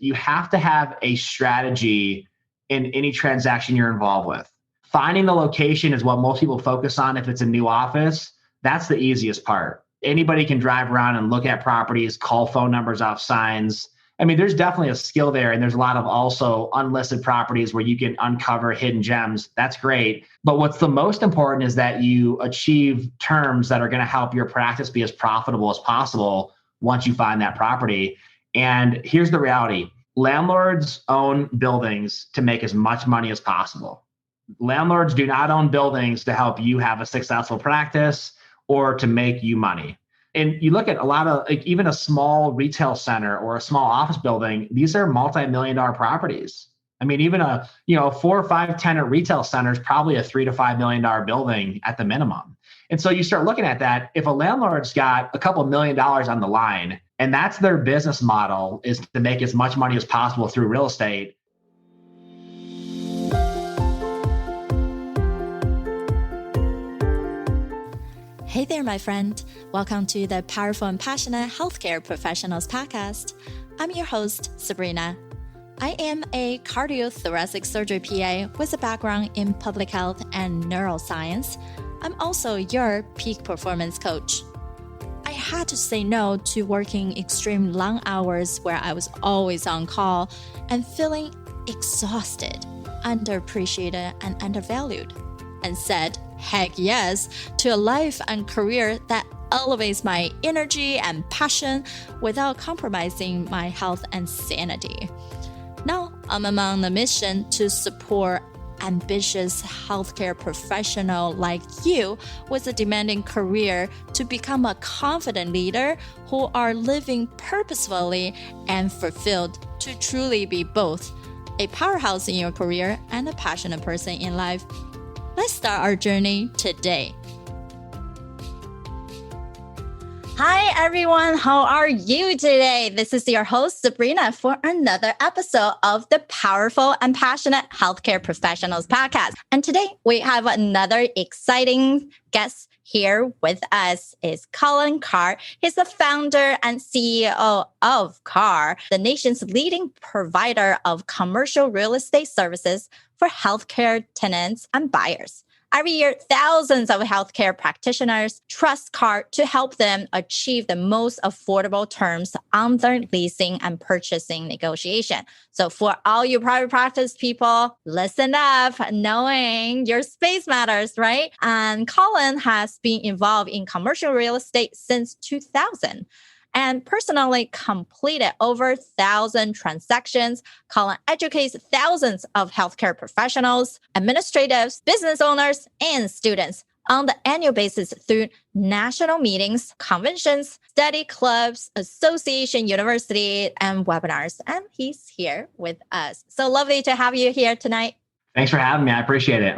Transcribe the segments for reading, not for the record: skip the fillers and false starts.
you have to have a strategy in any transaction you're involved with. Finding the location is what most people focus on. If it's a new office, that's the easiest part. Anybody can drive around and look at properties, call phone numbers off signs. I mean, there's definitely a skill there. And there's a lot of also unlisted properties where you can uncover hidden gems. That's great. But what's the most important is that you achieve terms that are going to help your practice be as profitable as possible once you find that property. And here's the reality. Landlords own buildings to make as much money as possible. Landlords do not own buildings to help you have a successful practice or to make you money. And you look at a lot of, like, even a small retail center or a small office building, these are multi-million-dollar properties. I mean, even a 4 or 5 tenant retail center is probably a $3 to $5 million building at the minimum. And so you start looking at that. If a landlord's got a couple $1 million on the line, and that's their business model, is to make as much money as possible through real estate. Hey there, my friend. Welcome to the Powerful and Passionate Healthcare Professionals Podcast. I'm your host, Sabrina. I am a cardiothoracic surgery PA with a background in public health and neuroscience. I'm also your peak performance coach. I had to say no to working extreme long hours where I was always on call and feeling exhausted, underappreciated, and undervalued, and said heck yes to a life and career that elevates my energy and passion without compromising my health and sanity. Now I'm on the mission to support ambitious healthcare professional like you with a demanding career to become a confident leader who are living purposefully and fulfilled to truly be both a powerhouse in your career and a passionate person in life. Let's start our journey today. Hi, everyone. How are you today? This is your host, Sabrina, for another episode of the Powerful and Passionate Healthcare Professionals Podcast. And today we have another exciting guest here with us is Colin Carr. He's the founder and CEO of Carr, the nation's leading provider of commercial real estate services for healthcare tenants and buyers. Every year, thousands of healthcare practitioners trust Carr to help them achieve the most affordable terms on their leasing and purchasing negotiation. So for all you private practice people, listen up, knowing your space matters, right? And Colin has been involved in commercial real estate since 2000. And personally completed over 1,000 transactions. Colin educates thousands of healthcare professionals, administrators, business owners, and students on the annual basis through national meetings, conventions, study clubs, association, university, and webinars. And he's here with us. So lovely to have you here tonight. Thanks for having me. I appreciate it.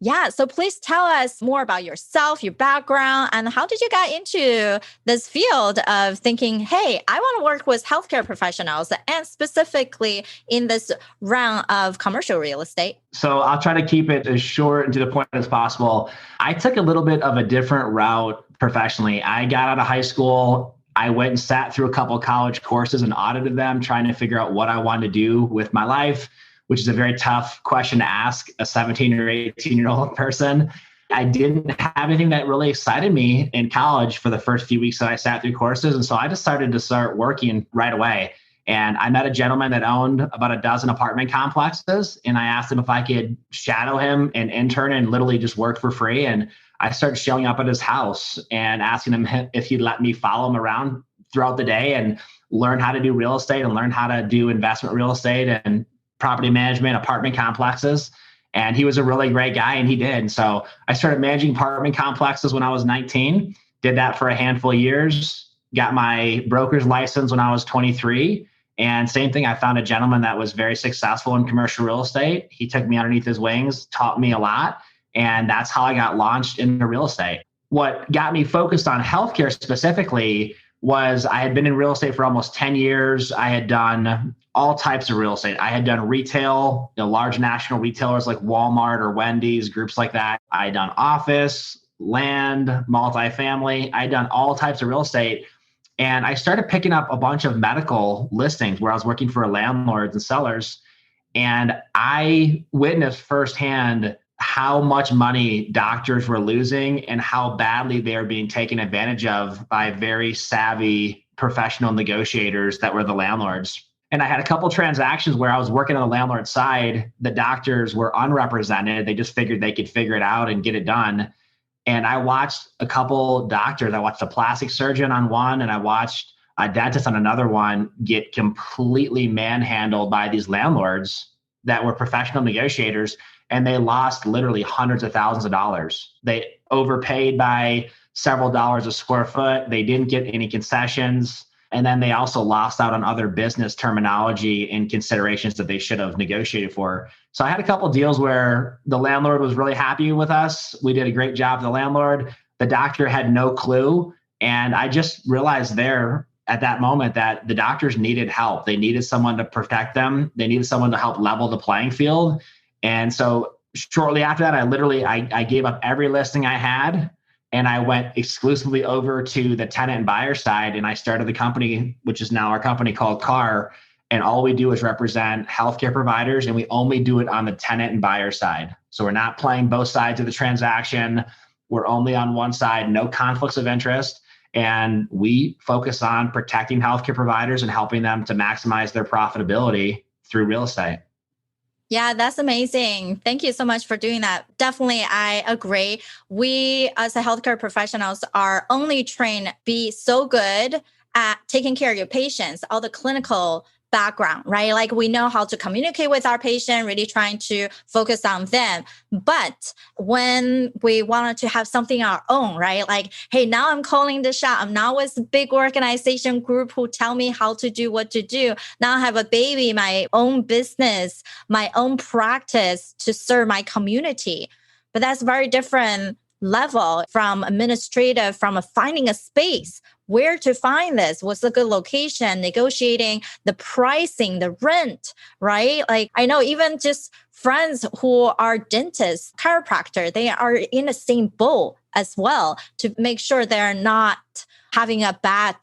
Yeah. So please tell us more about yourself, your background, and how did you get into this field of thinking, hey, I want to work with healthcare professionals and specifically in this round of commercial real estate? So I'll try to keep it as short and to the point as possible. I took a little bit of a different route professionally. I got out of high school. I went and sat through a couple of college courses and audited them, trying to figure out what I wanted to do with my life, which is a very tough question to ask a 17 or 18-year-old person. I didn't have anything that really excited me in college for the first few weeks that I sat through courses. And so I decided to start working right away. And I met a gentleman that owned about a dozen apartment complexes. And I asked him if I could shadow him and intern and literally just work for free. And I started showing up at his house and asking him if he'd let me follow him around throughout the day and learn how to do real estate and learn how to do investment real estate and property management, apartment complexes. And he was a really great guy, and he did. So I started managing apartment complexes when I was 19, did that for a handful of years, got my broker's license when I was 23. And same thing, I found a gentleman that was very successful in commercial real estate. He took me underneath his wings, taught me a lot. And that's how I got launched into real estate. What got me focused on healthcare specifically was I had been in real estate for almost 10 years. I had done all types of real estate. I had done retail, large national retailers like Walmart or Wendy's, groups like that. I had done office, land, multifamily. I had done all types of real estate. And I started picking up a bunch of medical listings where I was working for landlords and sellers. And I witnessed firsthand how much money doctors were losing and how badly they were being taken advantage of by very savvy professional negotiators that were the landlords. And I had a couple transactions where I was working on the landlord side. The doctors were unrepresented. They just figured they could figure it out and get it done. And I watched a couple doctors. I watched a plastic surgeon on one, and I watched a dentist on another one get completely manhandled by these landlords that were professional negotiators. And they lost literally hundreds of thousands of dollars. They overpaid by several dollars a square foot. They didn't get any concessions. And then they also lost out on other business terminology and considerations that they should have negotiated for. So I had a couple of deals where the landlord was really happy with us. We did a great job for the landlord. The doctor had no clue. And I just realized there at that moment that the doctors needed help. They needed someone to protect them. They needed someone to help level the playing field. And so shortly after that, I gave up every listing I had. And I went exclusively over to the tenant and buyer side. And I started the company, which is now our company called Carr. And all we do is represent healthcare providers. And we only do it on the tenant and buyer side. So we're not playing both sides of the transaction. We're only on one side, no conflicts of interest. And we focus on protecting healthcare providers and helping them to maximize their profitability through real estate. Yeah, that's amazing. Thank you so much for doing that. Definitely, I agree. We as a healthcare professionals are only trained be so good at taking care of your patients, all the clinical background, right? Like we know how to communicate with our patient, really trying to focus on them. But when we wanted to have something our own, right? Like, hey, now I'm calling the shot. I'm now with a big organization group who tell me how to do what to do. Now I have a baby, my own business, my own practice to serve my community. But that's very different level from administrative, from finding a space. Where to find this? What's a good location? Negotiating the pricing, the rent, right? Like I know even just friends who are dentists, chiropractor, they are in the same boat as well to make sure they're not having a bad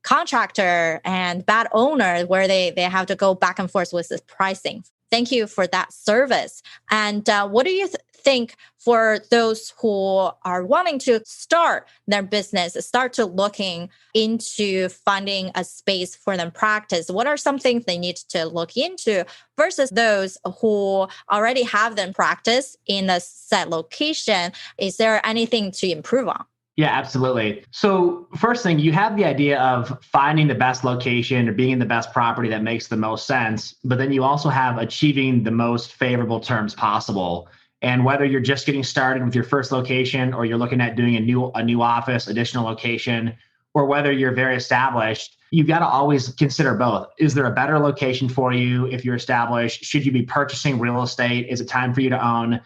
contractor and bad owner where they have to go back and forth with the pricing. Thank you for that service. And what do you think for those who are wanting to start their business, start to looking into finding a space for them practice? What are some things they need to look into versus those who already have them practice in a set location? Is there anything to improve on? Yeah, absolutely. So first thing, you have the idea of finding the best location or being in the best property that makes the most sense, but then you also have achieving the most favorable terms possible. And whether you're just getting started with your first location or you're looking at doing a new office, additional location, or whether you're very established, you've got to always consider both. Is there a better location for you if you're established? Should you be purchasing real estate? Is it time for you to own?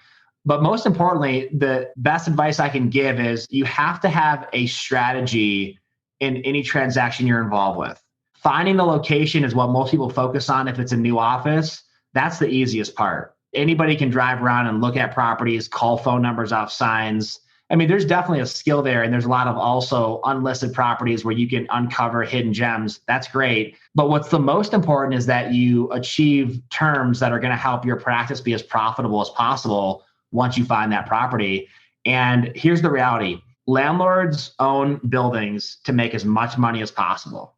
But most importantly, the best advice I can give is you have to have a strategy in any transaction you're involved with. Finding the location is what most people focus on if it's a new office. That's the easiest part. Anybody can drive around and look at properties, call phone numbers off signs. I mean, there's definitely a skill there. And there's a lot of also unlisted properties where you can uncover hidden gems. That's great. But what's the most important is that you achieve terms that are going to help your practice be as profitable as possible once you find that property. And here's the reality. Landlords own buildings to make as much money as possible.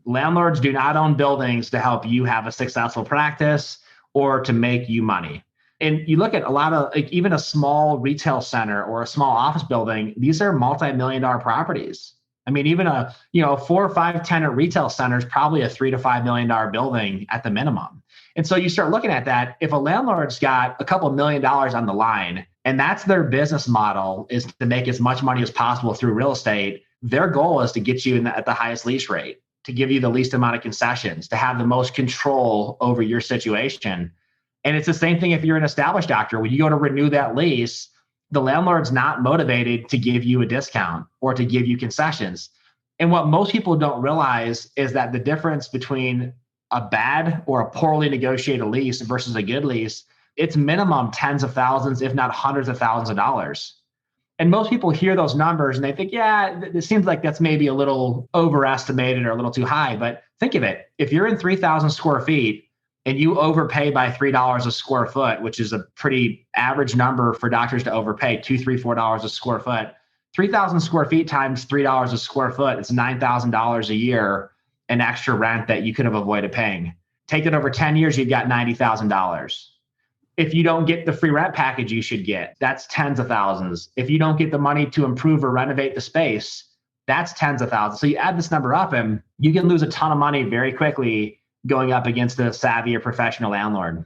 Landlords do not own buildings to help you have a successful practice or to make you money. And you look at a lot of, like, even a small retail center or a small office building, these are multi-million-dollar properties. I mean, even a 4 or 5 tenant retail center is probably a $3 to $5 million building at the minimum. And so you start looking at that. If a landlord's got a couple $1 million on the line, and that's their business model is to make as much money as possible through real estate, their goal is to get you at the highest lease rate, to give you the least amount of concessions, to have the most control over your situation. And it's the same thing if you're an established doctor. When you go to renew that lease, the landlord's not motivated to give you a discount or to give you concessions. And what most people don't realize is that the difference between a bad or a poorly negotiated lease versus a good lease, it's minimum tens of thousands, if not hundreds of thousands of dollars. And most people hear those numbers and they think, yeah, it seems like that's maybe a little overestimated or a little too high. But think of it. If you're in 3,000 square feet and you overpay by $3 a square foot, which is a pretty average number for doctors to overpay, $2, $3, $4 a square foot, 3,000 square feet times $3 a square foot, it's $9,000 a year in extra rent that you could have avoided paying. Take it over 10 years, you've got $90,000. If you don't get the free rent package you should get, that's tens of thousands. If you don't get the money to improve or renovate the space, that's tens of thousands. So you add this number up and you can lose a ton of money very quickly going up against a savvy or professional landlord.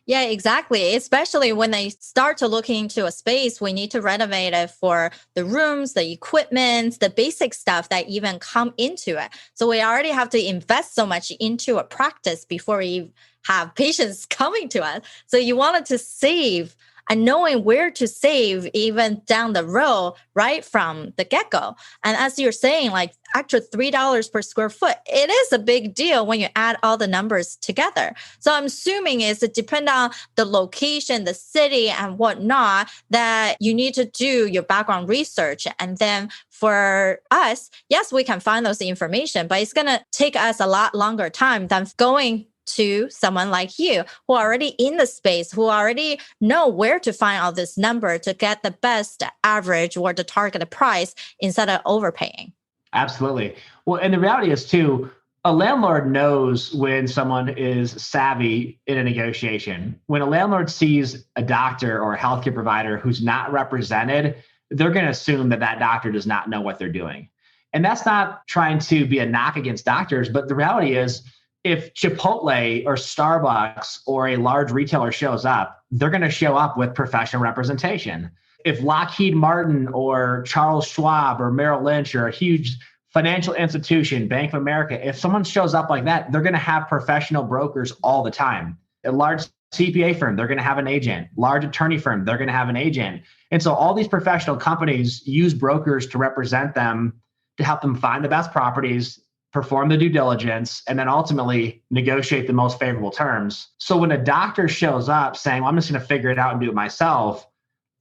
Yeah, exactly. Especially when they start to look into a space, we need to renovate it for the rooms, the equipment, the basic stuff that even come into it. So we already have to invest so much into a practice before we have patients coming to us. So you wanted to save and knowing where to save even down the road, right from the get-go. And as you're saying, like extra $3 per square foot, it is a big deal when you add all the numbers together. So I'm assuming it depends on the location, the city and whatnot, that you need to do your background research. And then for us, yes, we can find those information, but it's going to take us a lot longer time than going to someone like you who are already in the space, who already know where to find all this number to get the best average or the targeted price instead of overpaying. Absolutely. Well, and the reality is too, a landlord knows when someone is savvy in a negotiation. When a landlord sees a doctor or a healthcare provider who's not represented, they're going to assume that that doctor does not know what they're doing. And that's not trying to be a knock against doctors, but the reality is, if Chipotle or Starbucks or a large retailer shows up, they're going to show up with professional representation. If Lockheed Martin or Charles Schwab or Merrill Lynch or a huge financial institution, Bank of America, if someone shows up like that, they're going to have professional brokers all the time. A large CPA firm, they're going to have an agent. Large attorney firm, they're going to have an agent. And so all these professional companies use brokers to represent them, to help them find the best properties, perform the due diligence, and then ultimately negotiate the most favorable terms. So when a doctor shows up saying, well, I'm just going to figure it out and do it myself,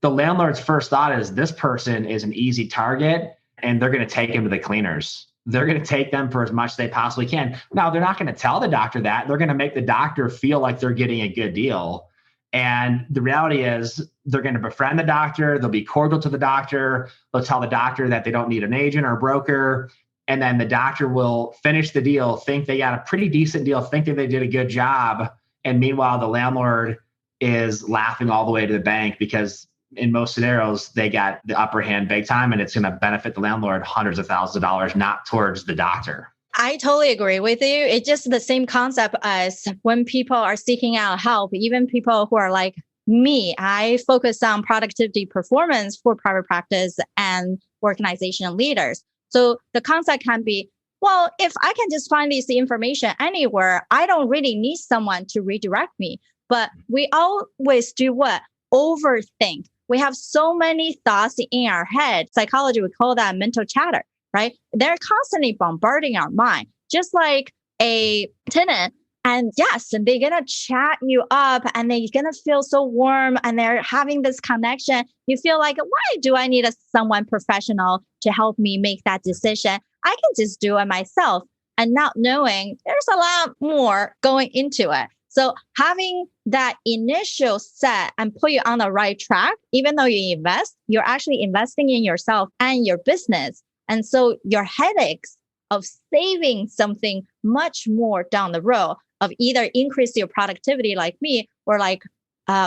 the landlord's first thought is this person is an easy target and they're going to take him to the cleaners. They're going to take them for as much as they possibly can. Now, they're not going to tell the doctor that. They're going to make the doctor feel like they're getting a good deal. And the reality is they're going to befriend the doctor. They'll be cordial to the doctor. They'll tell the doctor that they don't need an agent or a broker. And then the doctor will finish the deal, think they got a pretty decent deal, think that they did a good job. And meanwhile, the landlord is laughing all the way to the bank because in most scenarios, they got the upper hand big time and it's going to benefit the landlord hundreds of thousands of dollars, not towards the doctor. I totally agree with you. It's just the same concept as when people are seeking out help, even people who are like me. I focus on productivity performance for private practice and organizational leaders. So the concept can be, well, if I can just find this information anywhere, I don't really need someone to redirect me. But we always do what? Overthink. We have so many thoughts in our head. Psychology, we call that mental chatter, right? They're constantly bombarding our mind, just like a tenant. And yes, and they're going to chat you up and they're going to feel so warm and they're having this connection. You feel like, why do I need someone professional to help me make that decision? I can just do it myself, and not knowing there's a lot more going into it. So having that initial set and put you on the right track, even though you invest, you're actually investing in yourself and your business. And so your headaches of saving something much more down the road of either increase your productivity like me or like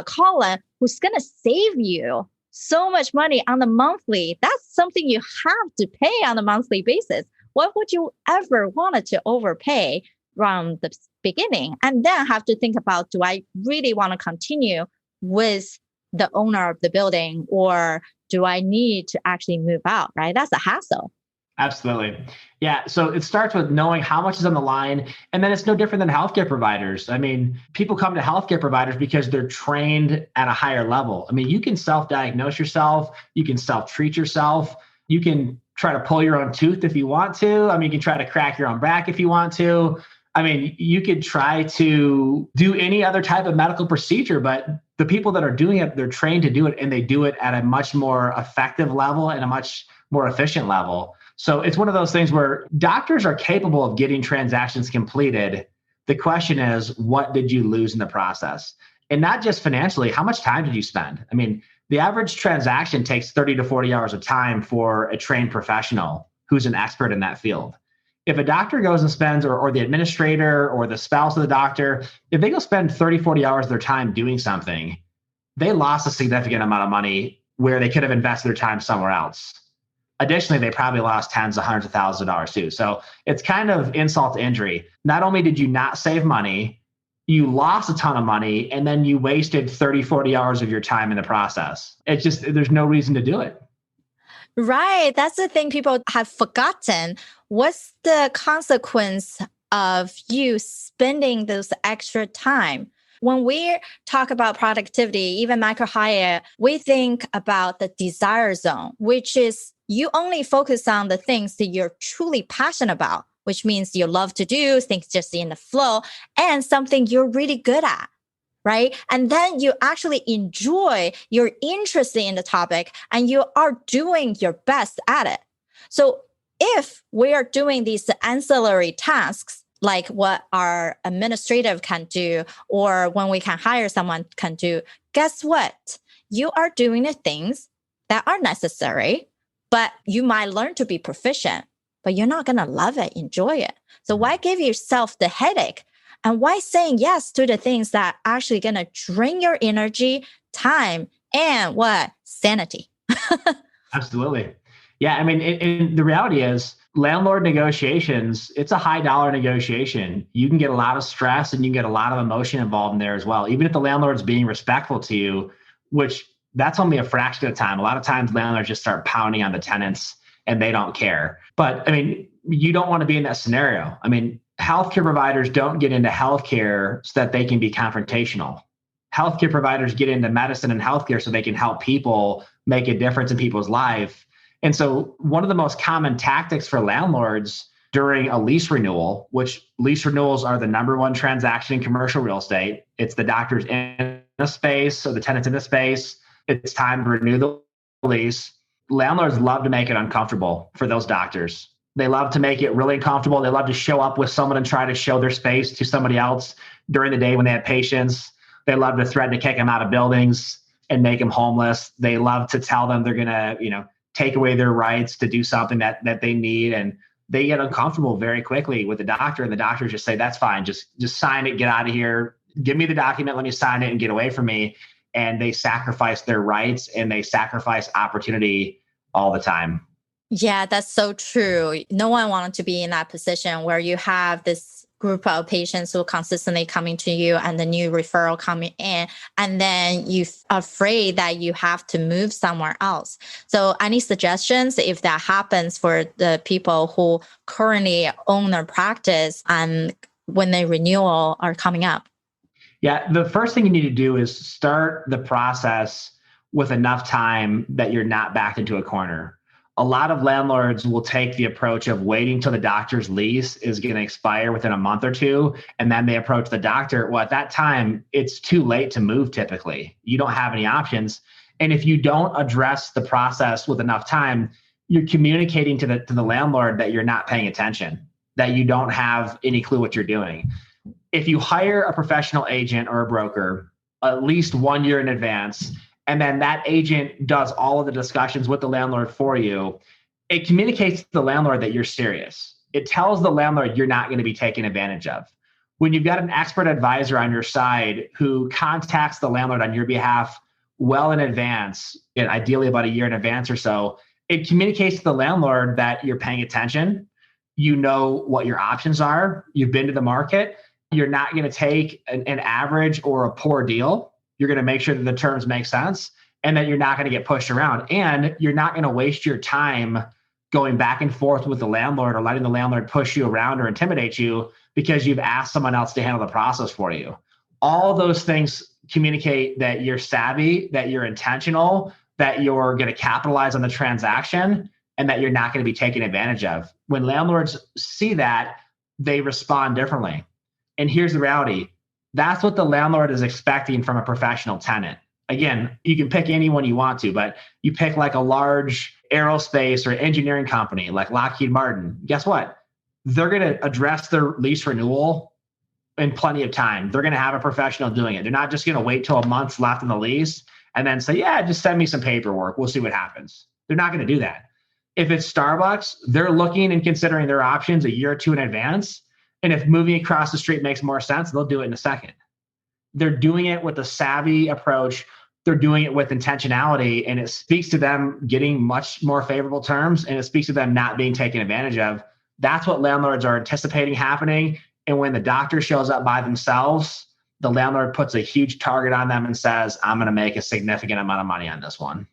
Colin, who's going to save you so much money on the monthly. That's something you have to pay on a monthly basis. What would you ever wanted to overpay from the beginning? And then have to think about, do I really want to continue with the owner of the building, or do I need to actually move out, right? That's a hassle. Absolutely. Yeah. So it starts with knowing how much is on the line. And then it's no different than healthcare providers. I mean, people come to healthcare providers because they're trained at a higher level. I mean, you can self-diagnose yourself. You can self-treat yourself. You can try to pull your own tooth if you want to. I mean, you can try to crack your own back if you want to. I mean, you could try to do any other type of medical procedure, but the people that are doing it, they're trained to do it, and they do it at a much more effective level and a much more efficient level. So it's one of those things where doctors are capable of getting transactions completed. The question is, what did you lose in the process? And not just financially, how much time did you spend? I mean, the average transaction takes 30 to 40 hours of time for a trained professional who's an expert in that field. If a doctor goes and spends, or the administrator or the spouse of the doctor, if they go spend 30, 40 hours of their time doing something, they lost a significant amount of money where they could have invested their time somewhere else. Additionally, they probably lost tens of hundreds of thousands of dollars too. So it's kind of insult to injury. Not only did you not save money, you lost a ton of money, and then you wasted 30, 40 hours of your time in the process. It's just, there's no reason to do it. Right. That's the thing people have forgotten. What's the consequence of you spending those extra time? When we talk about productivity, even Michael Hyatt, we think about the desire zone, which is you only focus on the things that you're truly passionate about, which means you love to do things just in the flow and something you're really good at. Right. And then you actually enjoy, you're interested in the topic, and you are doing your best at it. So if we are doing these ancillary tasks, like what our administrative can do, or when we can hire someone can do, guess what? You are doing the things that are necessary, but you might learn to be proficient, but you're not going to love it, enjoy it. So why give yourself the headache? And why saying yes to the things that are actually going to drain your energy, time, and what? Sanity. Absolutely. Yeah. I mean, the reality is landlord negotiations, it's a high dollar negotiation. You can get a lot of stress and you can get a lot of emotion involved in there as well. Even if the landlord's being respectful to you, which that's only a fraction of the time. A lot of times landlords just start pounding on the tenants and they don't care. But I mean, you don't want to be in that scenario. I mean, healthcare providers don't get into healthcare so that they can be confrontational. Healthcare providers get into medicine and healthcare so they can help people make a difference in people's life. And so one of the most common tactics for landlords during a lease renewal, which lease renewals are the number one transaction in commercial real estate. It's the doctors in a space, so the tenants in the space. It's time to renew the lease. Landlords love to make it uncomfortable for those doctors. They love to make it really uncomfortable. They love to show up with someone and try to show their space to somebody else during the day when they have patients. They love to threaten to kick them out of buildings and make them homeless. They love to tell them they're going to, take away their rights to do something that they need. And they get uncomfortable very quickly with the doctor. And the doctors just say, that's fine. Just sign it, get out of here. Give me the document. Let me sign it and get away from me. And they sacrifice their rights and they sacrifice opportunity all the time. Yeah, that's so true. No one wanted to be in that position where you have this group of patients who are consistently coming to you and the new referral coming in, and then you're afraid that you have to move somewhere else. So any suggestions if that happens for the people who currently own their practice and when their renewal are coming up? Yeah, the first thing you need to do is start the process with enough time that you're not backed into a corner. A lot of landlords will take the approach of waiting till the doctor's lease is going to expire within a month or two, and then they approach the doctor. Well, at that time, it's too late to move typically. You don't have any options. And if you don't address the process with enough time, you're communicating to the landlord that you're not paying attention, that you don't have any clue what you're doing. If you hire a professional agent or a broker at least 1 year in advance, and then that agent does all of the discussions with the landlord for you, it communicates to the landlord that you're serious. It tells the landlord you're not going to be taken advantage of. When you've got an expert advisor on your side who contacts the landlord on your behalf well in advance, and ideally about a year in advance or so, it communicates to the landlord that you're paying attention. You know what your options are. You've been to the market. You're not going to take an average or a poor deal. You're going to make sure that the terms make sense and that you're not going to get pushed around. And you're not going to waste your time going back and forth with the landlord or letting the landlord push you around or intimidate you because you've asked someone else to handle the process for you. All those things communicate that you're savvy, that you're intentional, that you're going to capitalize on the transaction, and that you're not going to be taken advantage of. When landlords see that, they respond differently. And here's the reality. That's what the landlord is expecting from a professional tenant. Again, you can pick anyone you want to, but you pick like a large aerospace or engineering company like Lockheed Martin. Guess what? They're going to address their lease renewal in plenty of time. They're going to have a professional doing it. They're not just going to wait till a month's left in the lease and then say, yeah, just send me some paperwork. We'll see what happens. They're not going to do that. If it's Starbucks, they're looking and considering their options a year or two in advance. And if moving across the street makes more sense, they'll do it in a second. They're doing it with a savvy approach. They're doing it with intentionality, and it speaks to them getting much more favorable terms, and it speaks to them not being taken advantage of. That's what landlords are anticipating happening. And when the doctor shows up by themselves, the landlord puts a huge target on them and says, I'm going to make a significant amount of money on this one.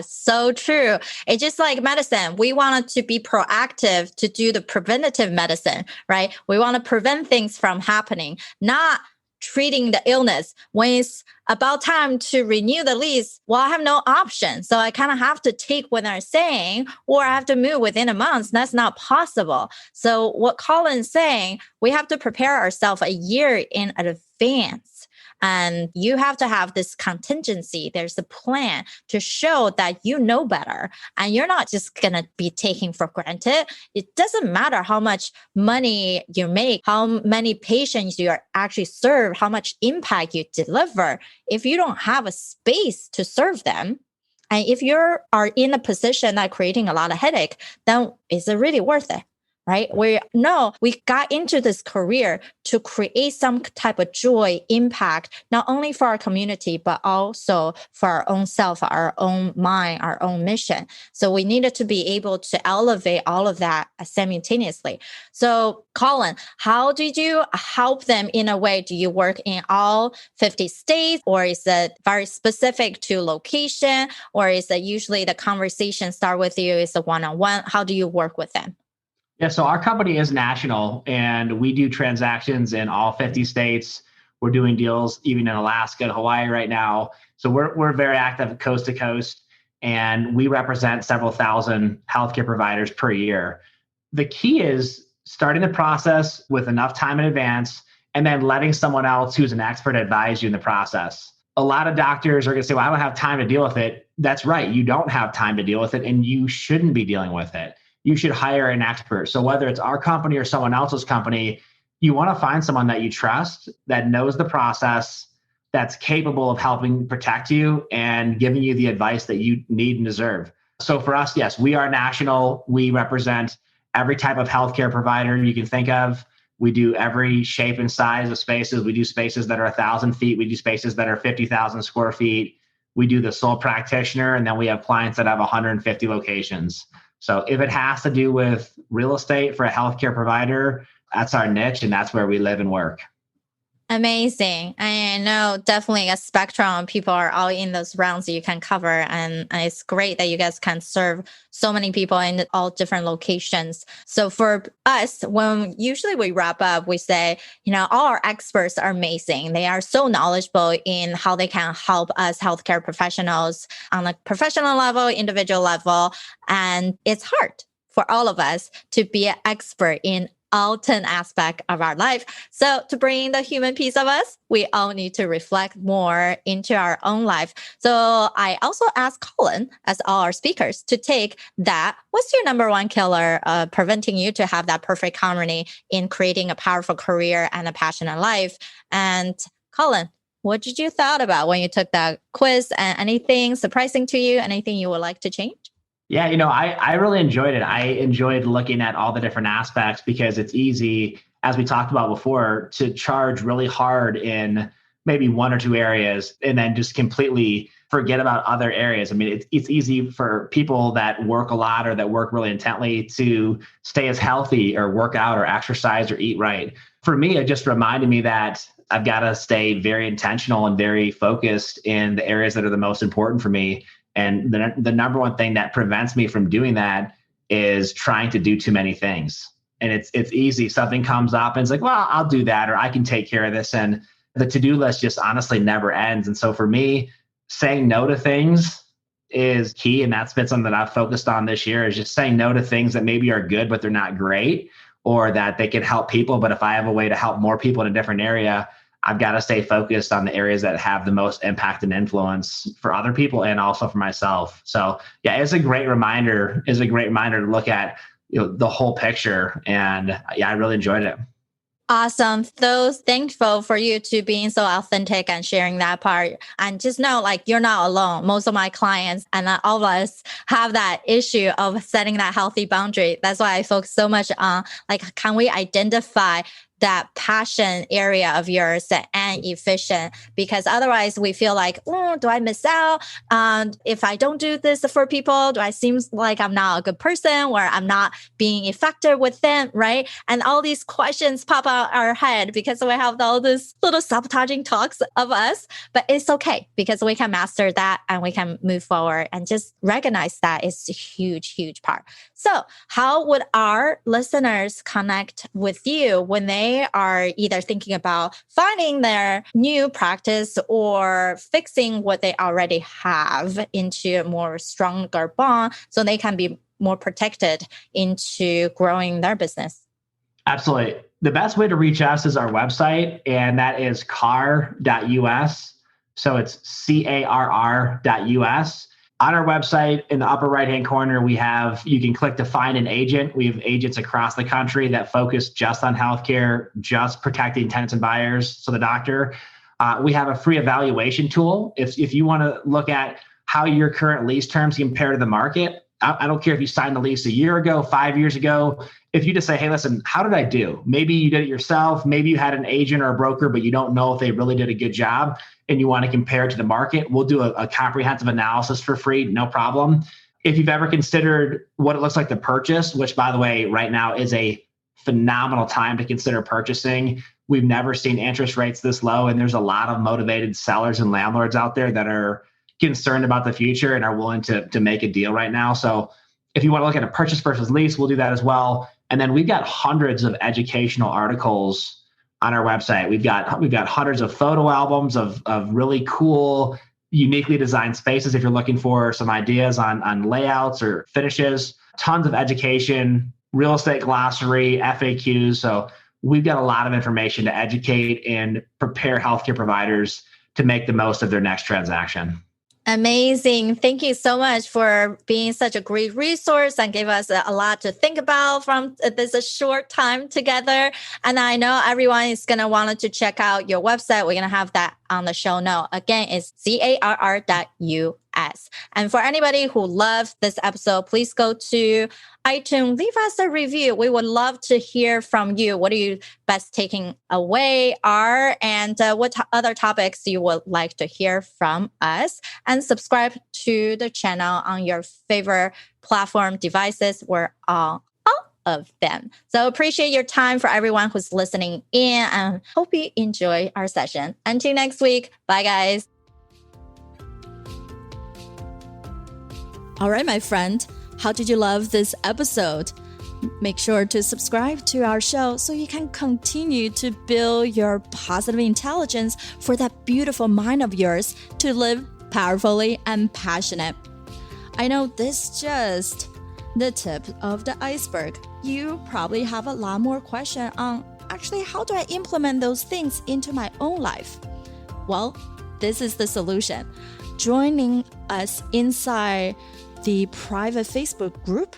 So true. It's just like medicine. We wanted to be proactive to do the preventative medicine, right? We want to prevent things from happening, not treating the illness. When it's about time to renew the lease, well, I have no option. So I kind of have to take what they're saying, or I have to move within a month. That's not possible. So what Colin's saying, we have to prepare ourselves a year in advance. And you have to have this contingency. There's a plan to show that you know better. And you're not just going to be taking for granted. It doesn't matter how much money you make, how many patients you actually serve, how much impact you deliver. If you don't have a space to serve them, and if you are in a position that creating a lot of headache, then is it really worth it? Right? We got into this career to create some type of joy, impact, not only for our community, but also for our own self, our own mind, our own mission. So we needed to be able to elevate all of that simultaneously. So Colin, how did you help them in a way? Do you work in all 50 states, or is it very specific to location, or is it usually the conversation start with you is a one-on-one? How do you work with them? Yeah, so our company is national, and we do transactions in all 50 states. We're doing deals even in Alaska and Hawaii right now. So we're very active coast to coast, and we represent several thousand healthcare providers per year. The key is starting the process with enough time in advance, and then letting someone else who's an expert advise you in the process. A lot of doctors are going to say, well, I don't have time to deal with it. That's right. You don't have time to deal with it, and you shouldn't be dealing with it. You should hire an expert. So whether it's our company or someone else's company, you want to find someone that you trust, that knows the process, that's capable of helping protect you and giving you the advice that you need and deserve. So for us, yes, we are national. We represent every type of healthcare provider you can think of. We do every shape and size of spaces. We do spaces that are 1,000 feet. We do spaces that are 50,000 square feet. We do the sole practitioner, and then we have clients that have 150 locations. So if it has to do with real estate for a healthcare provider, that's our niche, and that's where we live and work. Amazing. I know definitely a spectrum. People are all in those rounds that you can cover. And it's great that you guys can serve so many people in all different locations. So for us, when usually we wrap up, we say, all our experts are amazing. They are so knowledgeable in how they can help us healthcare professionals on a professional level, individual level. And it's hard for all of us to be an expert in all 10 aspects of our life. So to bring the human piece of us, we all need to reflect more into our own life. So I also asked Colin, as all our speakers, to take that. What's your number one killer preventing you to have that perfect harmony in creating a powerful career and a passionate life? And Colin, what did you thought about when you took that quiz, and anything surprising to you? Anything you would like to change? Yeah, I really enjoyed it. I enjoyed looking at all the different aspects because it's easy, as we talked about before, to charge really hard in maybe one or two areas and then just completely forget about other areas. I mean, it's easy for people that work a lot or that work really intently to stay as healthy or work out or exercise or eat right. For me, it just reminded me that I've got to stay very intentional and very focused in the areas that are the most important for me. And the number one thing that prevents me from doing that is trying to do too many things. And it's easy. Something comes up and it's like, well, I'll do that, or I can take care of this. And the to-do list just honestly never ends. And so for me, saying no to things is key. And that's been something that I've focused on this year, is just saying no to things that maybe are good, but they're not great, or that they can help people. But if I have a way to help more people in a different area, I've got to stay focused on the areas that have the most impact and influence for other people and also for myself. So yeah, it's a great reminder. To look at the whole picture. And yeah, I really enjoyed it. Awesome. So thankful for you to being so authentic and sharing that part. And just know, like, you're not alone. Most of my clients and all of us have that issue of setting that healthy boundary. That's why I focus so much on, like, can we identify that passion area of yours and efficient? Because otherwise we feel like, oh, do I miss out? If I don't do this for people, do I seem like I'm not a good person, or I'm not being effective with them, right? And all these questions pop out our head because we have all these little sabotaging talks of us. But it's okay, because we can master that and we can move forward, and just recognize that is a huge, huge part. So how would our listeners connect with you when they are either thinking about finding their new practice or fixing what they already have into a more stronger bond, so they can be more protected into growing their business? Absolutely. The best way to reach us is our website, and that is carr.us. So it's carr.us. On our website, in the upper right-hand corner, you can click to find an agent. We have agents across the country that focus just on healthcare, just protecting tenants and buyers. So the doctor, we have a free evaluation tool. If you want to look at how your current lease terms compare to the market, I don't care if you signed the lease a year ago, 5 years ago. If you just say, hey, listen, how did I do? Maybe you did it yourself. Maybe you had an agent or a broker, but you don't know if they really did a good job and you want to compare it to the market. We'll do a comprehensive analysis for free, no problem. If you've ever considered what it looks like to purchase, which, by the way, right now is a phenomenal time to consider purchasing. We've never seen interest rates this low, and there's a lot of motivated sellers and landlords out there that are concerned about the future and are willing to make a deal right now. So if you want to look at a purchase versus lease, we'll do that as well. And then we've got hundreds of educational articles on our website. We've got hundreds of photo albums of really cool, uniquely designed spaces if you're looking for some ideas on layouts or finishes. Tons of education, real estate glossary, FAQs. So we've got a lot of information to educate and prepare healthcare providers to make the most of their next transaction. Amazing. Thank you so much for being such a great resource and give us a lot to think about from this short time together. And I know everyone is going to want to check out your website. We're going to have that on the show note. Again, it's carr.us. And for anybody who loves this episode, please go to iTunes, leave us a review. We would love to hear from you. What are you best taking away are, and what other topics you would like to hear from us? And subscribe to the channel on your favorite platform devices. We're all of them. So appreciate your time for everyone who's listening in, and hope you enjoy our session. Until next week. Bye, guys. All right, my friend. How did you love this episode? Make sure to subscribe to our show so you can continue to build your positive intelligence for that beautiful mind of yours to live powerfully and passionate. I know this is just the tip of the iceberg. You probably have a lot more questions on actually how do I implement those things into my own life? Well, this is the solution. Joining us inside the private Facebook group,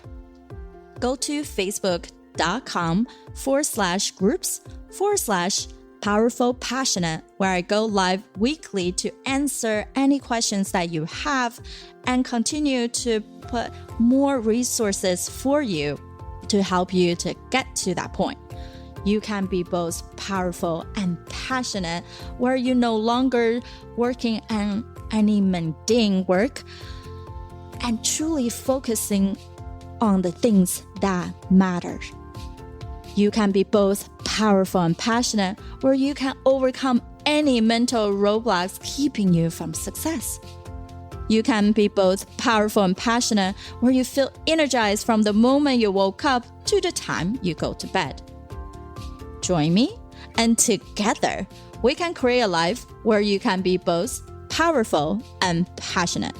go to facebook.com/groups/powerful passionate, where I go live weekly to answer any questions that you have and continue to put more resources for you to help you to get to that point. You can be both powerful and passionate, where you're no longer working on any mundane work and truly focusing on the things that matter. You can be both powerful and passionate, where you can overcome any mental roadblocks keeping you from success. You can be both powerful and passionate, where you feel energized from the moment you woke up to the time you go to bed. Join me, and together we can create a life where you can be both powerful and passionate.